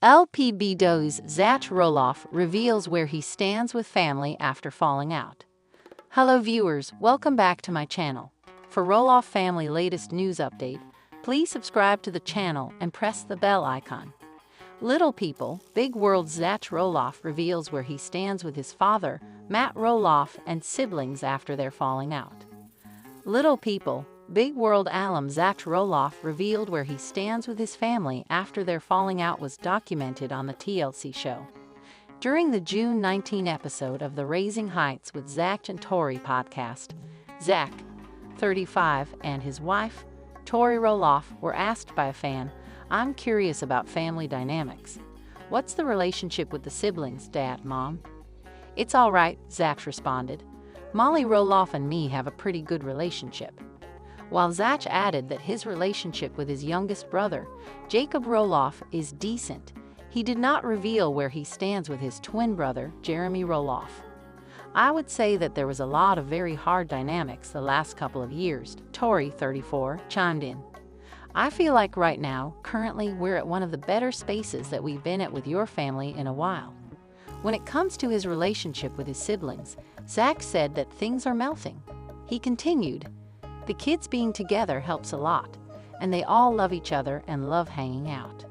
LPBW's Zach Roloff reveals where he stands with family after falling out. Hello viewers, welcome back to my channel. For Roloff family latest news update, please subscribe to the channel and press the bell icon. Little People, Big World Zach Roloff reveals where he stands with his father, Matt Roloff, and siblings after their falling out. Little People, Big World alum Zach Roloff revealed where he stands with his family after their falling out was documented on the TLC show. During the June 19 episode of the Raising Heights with Zach and Tori podcast, Zach, 35, and his wife, Tori Roloff, were asked by a fan, "I'm curious about family dynamics. What's the relationship with the siblings, Dad, Mom?" "It's all right," Zach responded. "Molly Roloff and me have a pretty good relationship." While Zach added that his relationship with his youngest brother, Jacob Roloff, is decent, he did not reveal where he stands with his twin brother, Jeremy Roloff. "I would say that there was a lot of very hard dynamics the last couple of years," Tori, 34, chimed in. "I feel like right now, currently, we're at one of the better spaces that we've been at with your family in a while." When it comes to his relationship with his siblings, Zach said that things are melting. He continued, "The kids being together helps a lot, and they all love each other and love hanging out."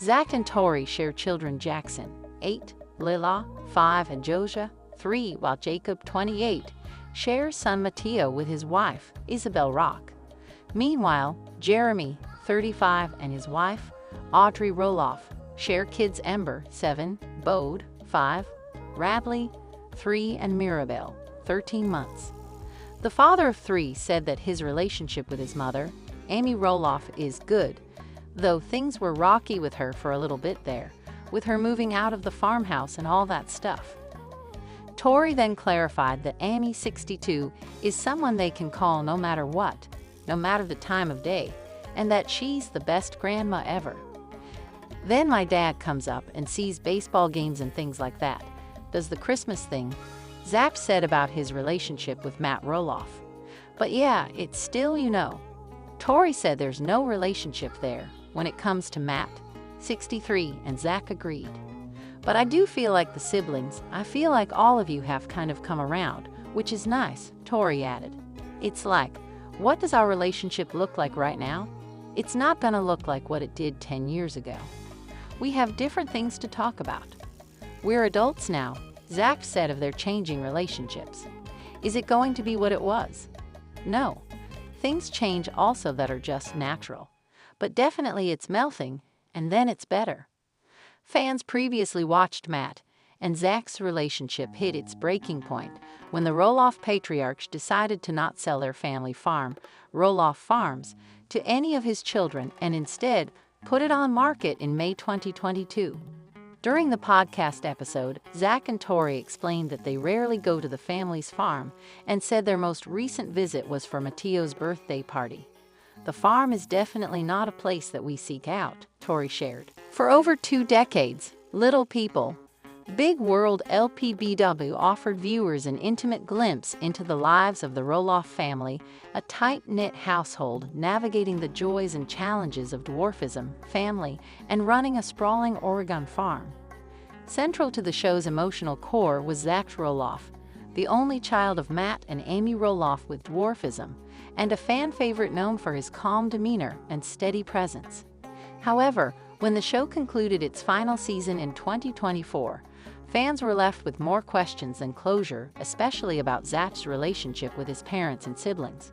Zach and Tori share children Jackson, 8, Lila, 5, and Josia, 3, while Jacob, 28, shares son Mateo with his wife, Isabel Rock. Meanwhile, Jeremy, 35, and his wife, Audrey Roloff, share kids Ember, 7, Bode, 5, Radley, 3, and Mirabelle, 13 months. The father of 3 said that his relationship with his mother, Amy Roloff, is good, though things were rocky with her for a little bit there, with her moving out of the farmhouse and all that stuff. Tori then clarified that Amy, 62, is someone they can call no matter what, no matter the time of day, and that she's the best grandma ever. "Then my dad comes up and sees baseball games and things like that, does the Christmas thing," Zach said about his relationship with Matt Roloff. "But yeah, it's still, Tori said there's no relationship there when it comes to Matt, 63, and Zach agreed. "But I do feel like the siblings, I feel like all of you have kind of come around, which is nice," Tori added. "It's like, what does our relationship look like right now? It's not gonna look like what it did 10 years ago. We have different things to talk about. We're adults now," Zach said of their changing relationships. "Is it going to be what it was? No. Things change also that are just natural. But definitely it's melting, and then it's better." Fans previously watched Matt and Zach's relationship hit its breaking point when the Roloff patriarchs decided to not sell their family farm, Roloff Farms, to any of his children and instead put it on market in May 2022. During the podcast episode, Zach and Tori explained that they rarely go to the family's farm and said their most recent visit was for Mateo's birthday party. "The farm is definitely not a place that we seek out," Tori shared. For over 2 decades, Little People, Big World LPBW offered viewers an intimate glimpse into the lives of the Roloff family, a tight-knit household navigating the joys and challenges of dwarfism, family, and running a sprawling Oregon farm. Central to the show's emotional core was Zach Roloff, the only child of Matt and Amy Roloff with dwarfism, and a fan favorite known for his calm demeanor and steady presence. However, when the show concluded its final season in 2024, fans were left with more questions than closure, especially about Zach's relationship with his parents and siblings.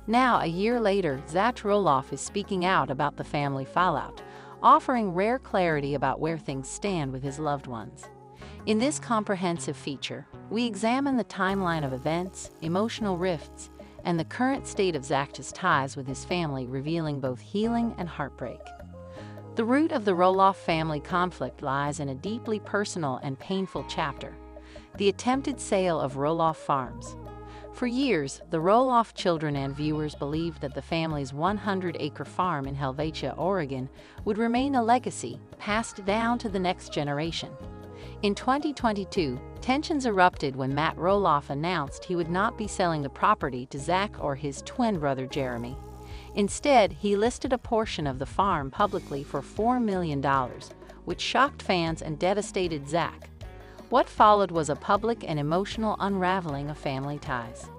Now, a year later, Zach Roloff is speaking out about the family fallout, offering rare clarity about where things stand with his loved ones. In this comprehensive feature, we examine the timeline of events, emotional rifts, and the current state of Zach's ties with his family, revealing both healing and heartbreak. The root of the Roloff family conflict lies in a deeply personal and painful chapter: the attempted sale of Roloff Farms. For years, the Roloff children and viewers believed that the family's 100-acre farm in Helvetia, Oregon, would remain a legacy passed down to the next generation. In 2022, tensions erupted when Matt Roloff announced he would not be selling the property to Zach or his twin brother Jeremy. Instead, he listed a portion of the farm publicly for $4 million, which shocked fans and devastated Zach. What followed was a public and emotional unraveling of family ties.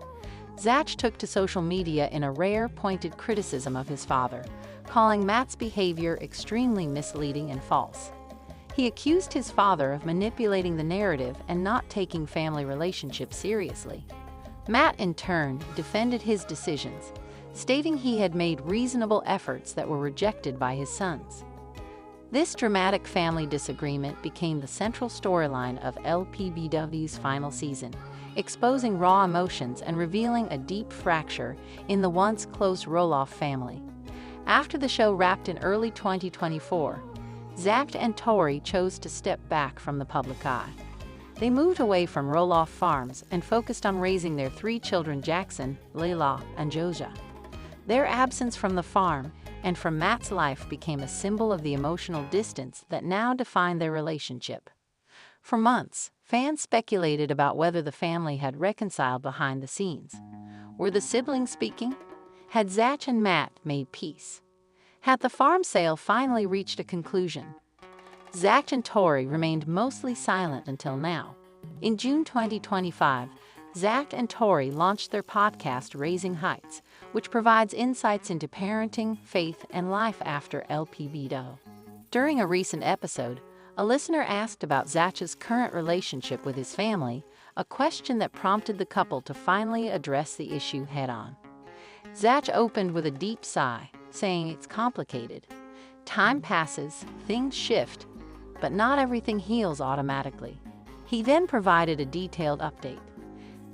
Zach took to social media in a rare, pointed criticism of his father, calling Matt's behavior extremely misleading and false. He accused his father of manipulating the narrative and not taking family relationships seriously. Matt, in turn, defended his decisions, stating he had made reasonable efforts that were rejected by his sons. This dramatic family disagreement became the central storyline of LPBW's final season, exposing raw emotions and revealing a deep fracture in the once close Roloff family. After the show wrapped in early 2024, Zach and Tori chose to step back from the public eye. They moved away from Roloff Farms and focused on raising their 3 children, Jackson, Layla, and Josiah. Their absence from the farm and from Matt's life became a symbol of the emotional distance that now defined their relationship. For months, fans speculated about whether the family had reconciled behind the scenes. Were the siblings speaking? Had Zach and Matt made peace? Had the farm sale finally reached a conclusion? Zach and Tori remained mostly silent until now. In June 2025, Zach and Tori launched their podcast Raising Heights, which provides insights into parenting, faith, and life after LPBW. During a recent episode, a listener asked about Zach's current relationship with his family, a question that prompted the couple to finally address the issue head-on. Zach opened with a deep sigh, saying it's complicated. Time passes, things shift, but not everything heals automatically. He then provided a detailed update.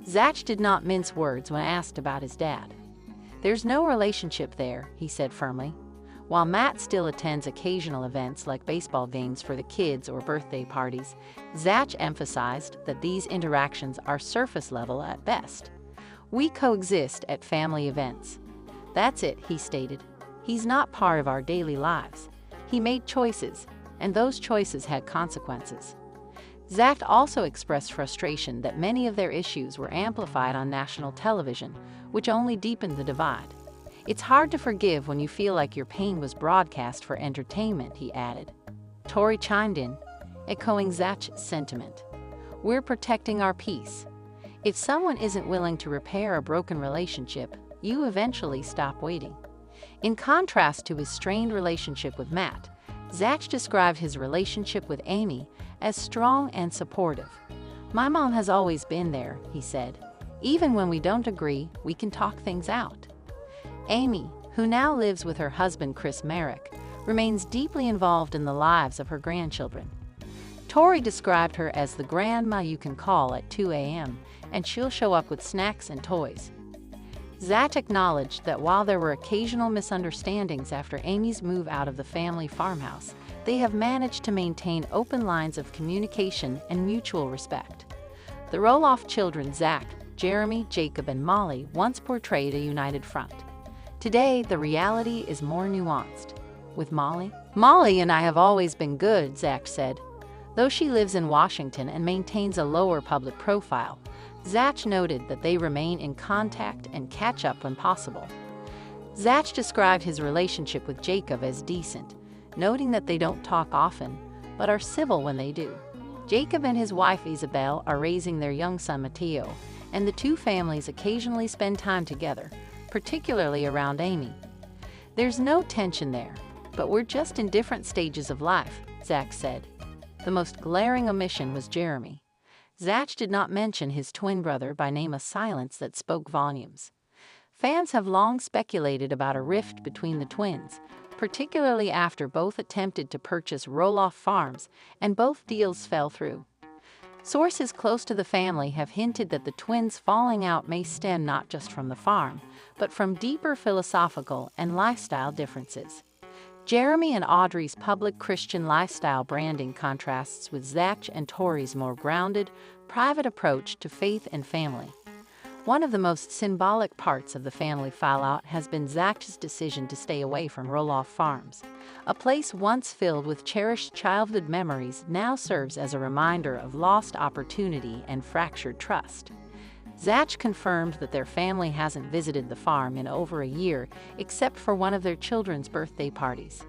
Zach did not mince words when asked about his dad. There's no relationship there, he said firmly. While Matt still attends occasional events like baseball games for the kids or birthday parties, Zach emphasized that these interactions are surface level at best. We coexist at family events. That's it, he stated. He's not part of our daily lives. He made choices, and those choices had consequences. Zach also expressed frustration that many of their issues were amplified on national television, which only deepened the divide. It's hard to forgive when you feel like your pain was broadcast for entertainment, he added. Tori chimed in, echoing Zach's sentiment. We're protecting our peace. If someone isn't willing to repair a broken relationship, you eventually stop waiting. In contrast to his strained relationship with Matt, Zach described his relationship with Amy as strong and supportive. My mom has always been there, he said. Even when we don't agree, we can talk things out. Amy, who now lives with her husband Chris Merrick, remains deeply involved in the lives of her grandchildren. Tori described her as the grandma you can call at 2 a.m., and she'll show up with snacks and toys. Zach acknowledged that while there were occasional misunderstandings after Amy's move out of the family farmhouse, they have managed to maintain open lines of communication and mutual respect. The Roloff children, Zach, Jeremy, Jacob, and Molly, once portrayed a united front. Today, the reality is more nuanced. With Molly and I have always been good, Zach said. Though she lives in Washington and maintains a lower public profile, Zach noted that they remain in contact and catch up when possible. Zach described his relationship with Jacob as decent, noting that they don't talk often, but are civil when they do. Jacob and his wife Isabel are raising their young son Mateo, and the two families occasionally spend time together, particularly around Amy. There's no tension there, but we're just in different stages of life, Zach said. The most glaring omission was Jeremy. Zach did not mention his twin brother by name, a silence that spoke volumes. Fans have long speculated about a rift between the twins, particularly after both attempted to purchase Roloff Farms and both deals fell through. Sources close to the family have hinted that the twins' falling out may stem not just from the farm, but from deeper philosophical and lifestyle differences. Jeremy and Audrey's public Christian lifestyle branding contrasts with Zach and Tori's more grounded, private approach to faith and family. One of the most symbolic parts of the family fallout has been Zach's decision to stay away from Roloff Farms. A place once filled with cherished childhood memories now serves as a reminder of lost opportunity and fractured trust. Zach confirmed that their family hasn't visited the farm in over a year, except for one of their children's birthday parties.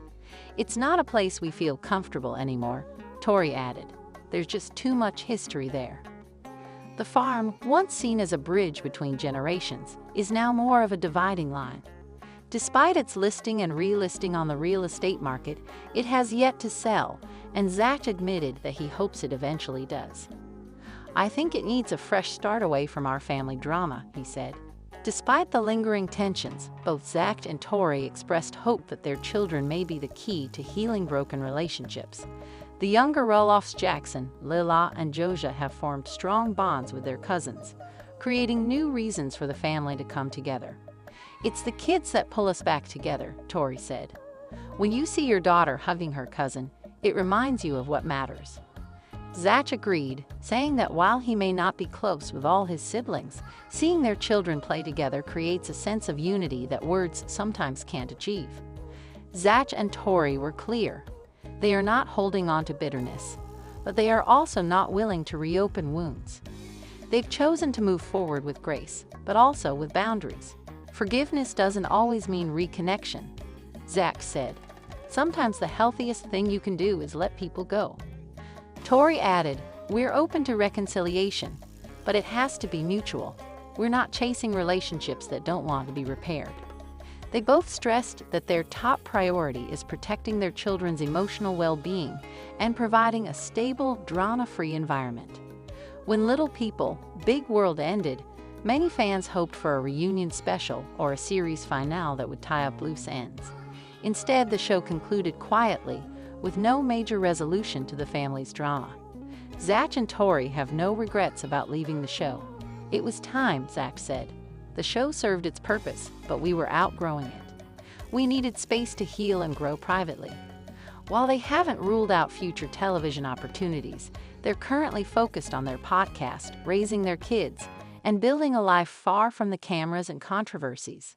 It's not a place we feel comfortable anymore, Tori added. There's just too much history there. The farm, once seen as a bridge between generations, is now more of a dividing line. Despite its listing and relisting on the real estate market, it has yet to sell, and Zach admitted that he hopes it eventually does. I think it needs a fresh start away from our family drama, he said. Despite the lingering tensions, both Zach and Tori expressed hope that their children may be the key to healing broken relationships. The younger Roloffs, Jackson, Lila, and Josiah, have formed strong bonds with their cousins, creating new reasons for the family to come together. It's the kids that pull us back together, Tori said. When you see your daughter hugging her cousin, it reminds you of what matters. Zach agreed, saying that while he may not be close with all his siblings, seeing their children play together creates a sense of unity that words sometimes can't achieve. Zach and Tori were clear. They are not holding on to bitterness, but they are also not willing to reopen wounds. They've chosen to move forward with grace, but also with boundaries. Forgiveness doesn't always mean reconnection, Zach said. Sometimes the healthiest thing you can do is let people go. Tori added, we're open to reconciliation, but it has to be mutual. We're not chasing relationships that don't want to be repaired. They both stressed that their top priority is protecting their children's emotional well-being and providing a stable, drama-free environment. When Little People, Big World ended, many fans hoped for a reunion special or a series finale that would tie up loose ends. Instead, the show concluded quietly, with no major resolution to the family's drama. Zach and Tori have no regrets about leaving the show. It was time, Zach said. The show served its purpose, but we were outgrowing it. We needed space to heal and grow privately. While they haven't ruled out future television opportunities, they're currently focused on their podcast, raising their kids, and building a life far from the cameras and controversies.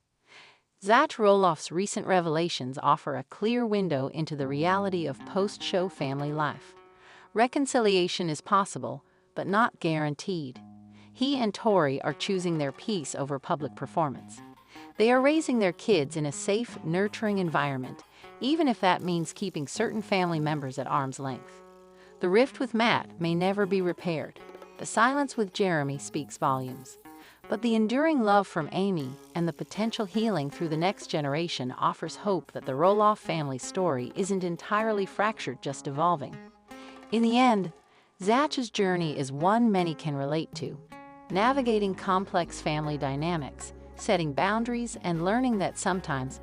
Zach Roloff's recent revelations offer a clear window into the reality of post-show family life. Reconciliation is possible, but not guaranteed. He and Tori are choosing their peace over public performance. They are raising their kids in a safe, nurturing environment, even if that means keeping certain family members at arm's length. The rift with Matt may never be repaired. The silence with Jeremy speaks volumes. But the enduring love from Amy and the potential healing through the next generation offers hope that the Roloff family story isn't entirely fractured, just evolving. In the end, Zach's journey is one many can relate to, navigating complex family dynamics, setting boundaries, and learning that sometimes